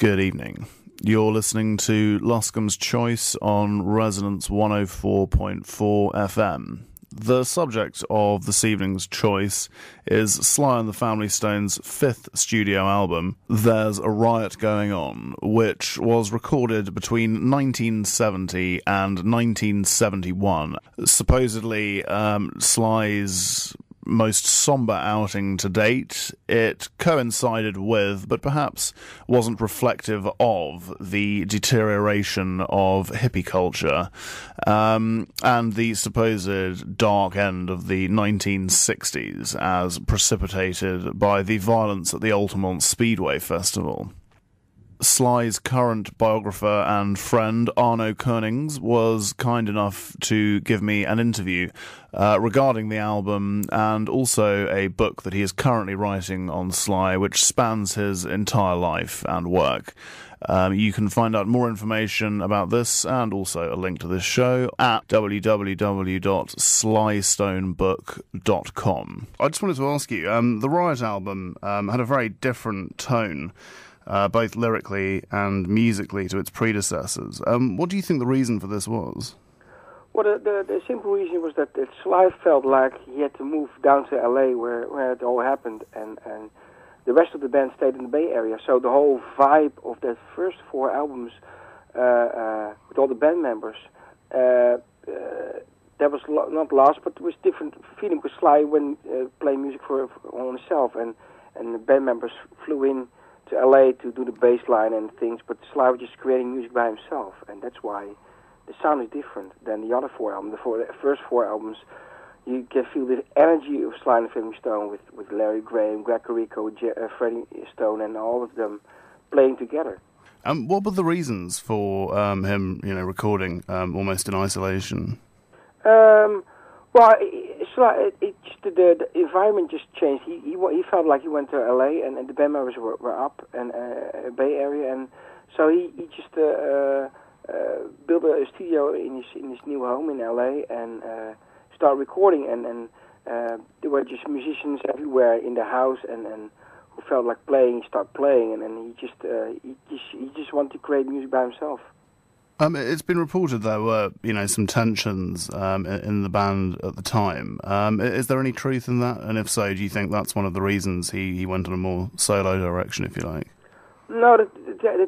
Good evening. You're listening to Luscombe's Choice on Resonance 104.4 FM. The subject of this evening's choice is Sly and the Family Stone's fifth studio album, There's a Riot Going On, which was recorded between 1970 and 1971. Supposedly, Sly's most sombre outing to date. It coincided with, but perhaps wasn't reflective of, the deterioration of hippie culture and the supposed dark end of the 1960s as precipitated by the violence at the Altamont Speedway Festival. Sly's current biographer and friend, Arno Konings, was kind enough to give me an interview regarding the album and also a book that he is currently writing on Sly, which spans his entire life and work. You can find out more information about this and also a link to this show at www.slystonebook.com. I just wanted to ask you, the Riot album had a very different tone, both lyrically and musically, to its predecessors. What do you think the reason for this was? Well, the simple reason was that Sly felt like he had to move down to L.A. where it all happened, and the rest of the band stayed in the Bay Area. So the whole vibe of the first four albums with all the band members, that was not lost, but it was different feeling because Sly went playing music for on himself, and the band members flew in to LA to do the bass line and things, but Sly was just creating music by himself, and that's why the sound is different than the other four albums. The first four albums, you can feel the energy of Sly and the Family Stone with Larry Graham, Greg Carrico, Freddie Stone, and all of them playing together. What were the reasons for him, recording almost in isolation? Well, the environment just changed. He felt like he went to L.A. and the band members were up and Bay Area, and so he just built a studio in his new home in L.A. and started recording. And there were just musicians everywhere in the house, and who felt like playing. He started playing, and he just wanted to create music by himself. It's been reported there were, some tensions in the band at the time. Is there any truth in that? And if so, do you think that's one of the reasons he went in a more solo direction, if you like? No, the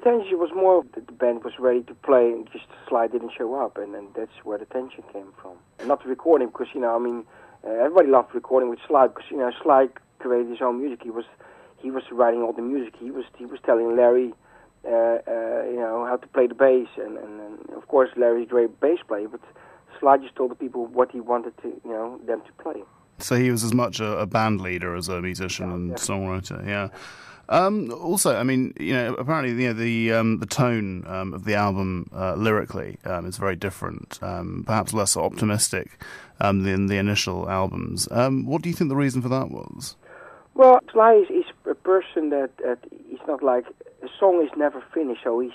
tension was more that the band was ready to play and just Sly didn't show up, and that's where the tension came from. And not the recording, because, everybody loved recording with Sly, because, Sly created his own music. He was writing all the music. He was telling Larry how to play the bass, and of course Larry's a great bass player, but Sly just told the people what he wanted to, them to play. So he was as much a band leader as a musician and songwriter, yeah. Also, apparently, the tone of the album lyrically is very different, perhaps less optimistic than the initial albums. What do you think the reason for that was? Well, Sly is a person that he's not like, a song is never finished, so he's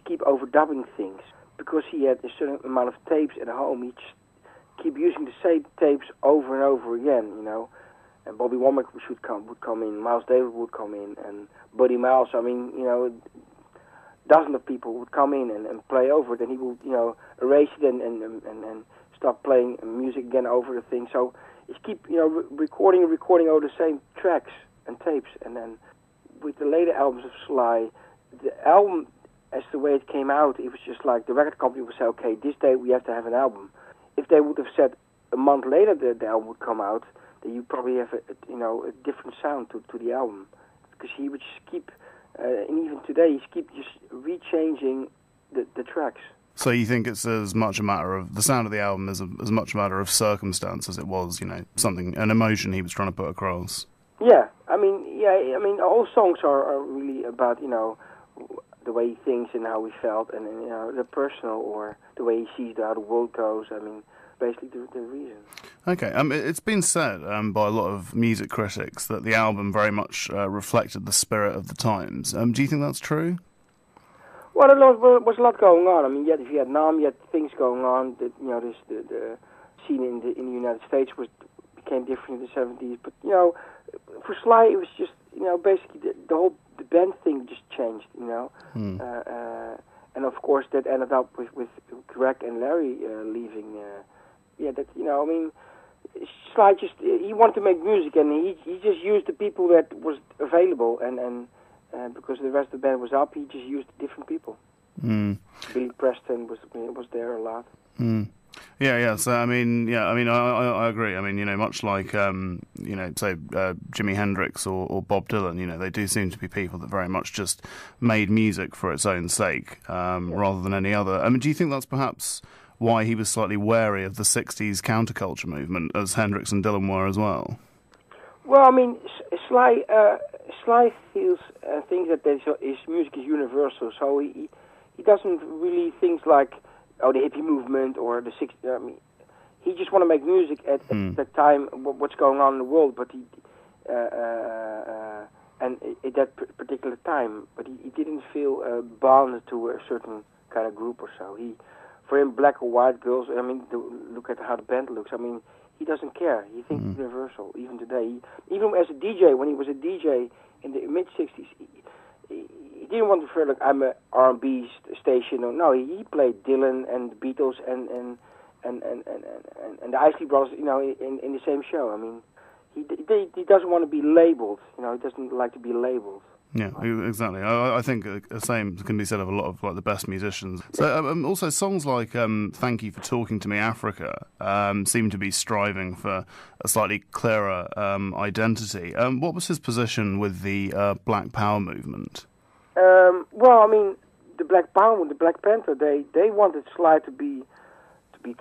keep overdubbing things. Because he had a certain amount of tapes at home, he just keep using the same tapes over and over again, And Bobby Womack would come in, Miles Davis would come in, and Buddy Miles, dozens of people would come in and play over it, and he would, erase it and start playing music again over the thing. So it's keep, recording over the same tracks and tapes. And then with the later albums of Sly, the album, as the way it came out, it was just like the record company would say, okay, this day we have to have an album. If they would have said a month later the album would come out, then you probably have a different sound to the album. Because he would just keep, and even today, he keep just rechanging the tracks. So you think it's as much a matter of, the sound of the album is as much a matter of circumstance as it was, an emotion he was trying to put across? Yeah. All songs are really about, the way he thinks and how he felt, and the personal, or the way he sees how the world goes. Basically the reason. Okay, it's been said by a lot of music critics that the album very much reflected the spirit of the times. Do you think that's true? Well, there was a lot going on. You had Vietnam, you had things going on. The scene in the United States became different in the 70s. But for Sly, it was just basically the whole the band thing just changed, and of course that ended up with Greg and Larry leaving. Sly he wanted to make music, and he just used the people that was available, and because the rest of the band was up, he just used different people. Billy Preston was there a lot. Yeah. So I agree. I mean, much like say Jimi Hendrix or Bob Dylan, they do seem to be people that very much just made music for its own sake, rather than any other. I mean, do you think that's perhaps why he was slightly wary of the '60s counterculture movement, as Hendrix and Dylan were as well? Well, I mean, Sly feels thinks that his music is universal, so he doesn't really think like the hippie movement or the '60s. I mean, he just want to make music at that time, what's going on in the world, but and at that particular time, but he didn't feel bound to a certain kind of group or so. For him, black or white girls, I mean, look at how the band looks. I mean, he doesn't care. He thinks it's universal, even today. Even as a DJ, when he was a DJ in the mid-'60s, he didn't want to feel like I'm a R&B station. No, he played Dylan and the Beatles and the Isley Brothers, in the same show. I mean, he doesn't want to be labeled. He doesn't like to be labeled. Yeah, exactly. I think the same can be said of a lot of the best musicians. So also songs like "Thank You for Talking to Me, Africa" seem to be striving for a slightly clearer identity. What was his position with the Black Power movement? Well, I mean, the Black Power, the Black Panther, they wanted Sly to be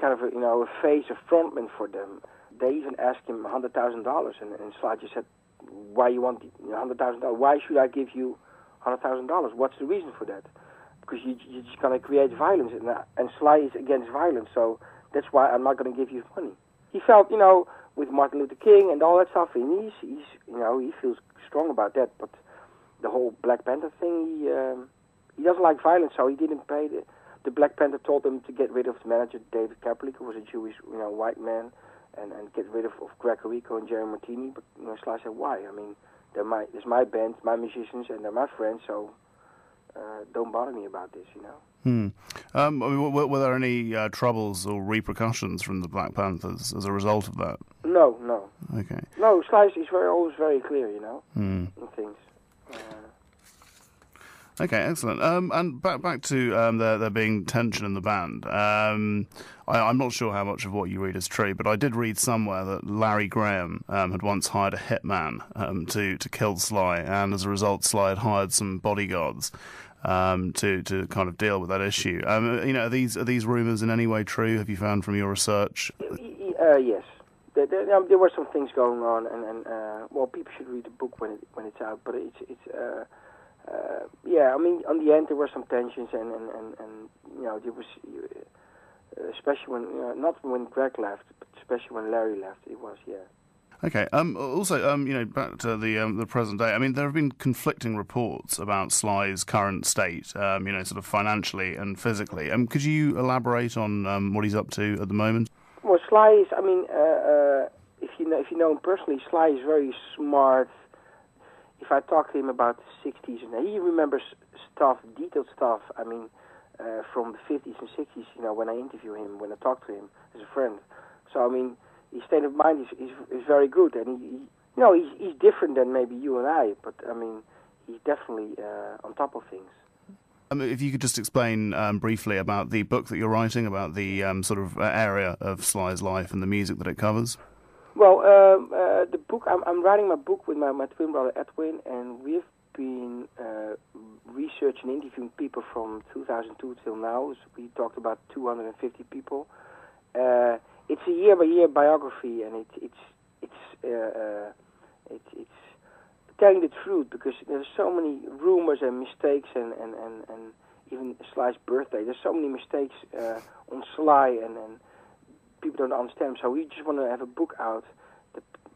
kind of a face, a frontman for them. They even asked him $100,000, and Sly just said, "Why you want $100,000? Why should I give you $100,000? What's the reason for that? Because you're just going to create violence, and Sly is against violence, so that's why I'm not going to give you money." He felt, with Martin Luther King and all that stuff, and he feels strong about that. But the whole Black Panther thing, he doesn't like violence, so he didn't pay. The Black Panther told him to get rid of the manager David Kaplick, who was a Jewish, white man. And get rid of Greg Rico and Jerry Martini, but Sly said, "Why? I mean, it's my band, my musicians, and they're my friends, so don't bother me about this, Were there any troubles or repercussions from the Black Panthers as a result of that? No. Okay. No, Sly is always very clear, in things. Okay, excellent. And back to there being tension in the band. I'm not sure how much of what you read is true, but I did read somewhere that Larry Graham had once hired a hitman to kill Sly, and as a result, Sly had hired some bodyguards to kind of deal with that issue. Are these rumours in any way true? Have you found from your research? Yes. There were some things going on, and people should read the book when it's out. But it's I mean, on the end there were some tensions, and there was, especially when not when Greg left, but especially when Larry left, it was Okay. Also, back to the present day. I mean, there have been conflicting reports about Sly's current state. Sort of financially and physically. Could you elaborate on what he's up to at the moment? Well, Sly is. I mean, if you know him personally, Sly is very smart. If I talk to him about the 60s, and he remembers stuff, detailed stuff, I mean, from the 50s and 60s, when I interview him, when I talk to him as a friend. So, I mean, his state of mind is very good, and he's different than maybe you and I, but, I mean, he's definitely on top of things. If you could just explain briefly about the book that you're writing, about the sort of area of Sly's life and the music that it covers. Well, the book, I'm writing my book with my twin brother Edwin, and we've been researching and interviewing people from 2002 till now. So we talked about 250 people. It's a year-by-year biography, and it's telling the truth, because there's so many rumors and mistakes, and even Sly's birthday. There's so many mistakes on Sly, and people don't understand. So we just want to have a book out,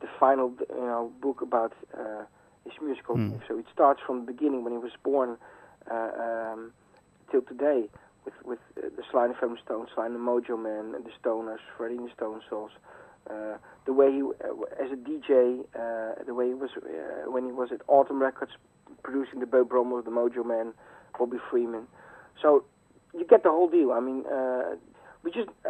the final book about his musical life. So it starts from the beginning when he was born till today, with the Sly and the Family Stone, Sly and the Mojo Man, and the Stoners, Freddie and the Stone Souls. The way he, as a DJ, the way he was when he was at Autumn Records producing the Bo Brummel, the Mojo Man, Bobby Freeman. So you get the whole deal. I mean, we just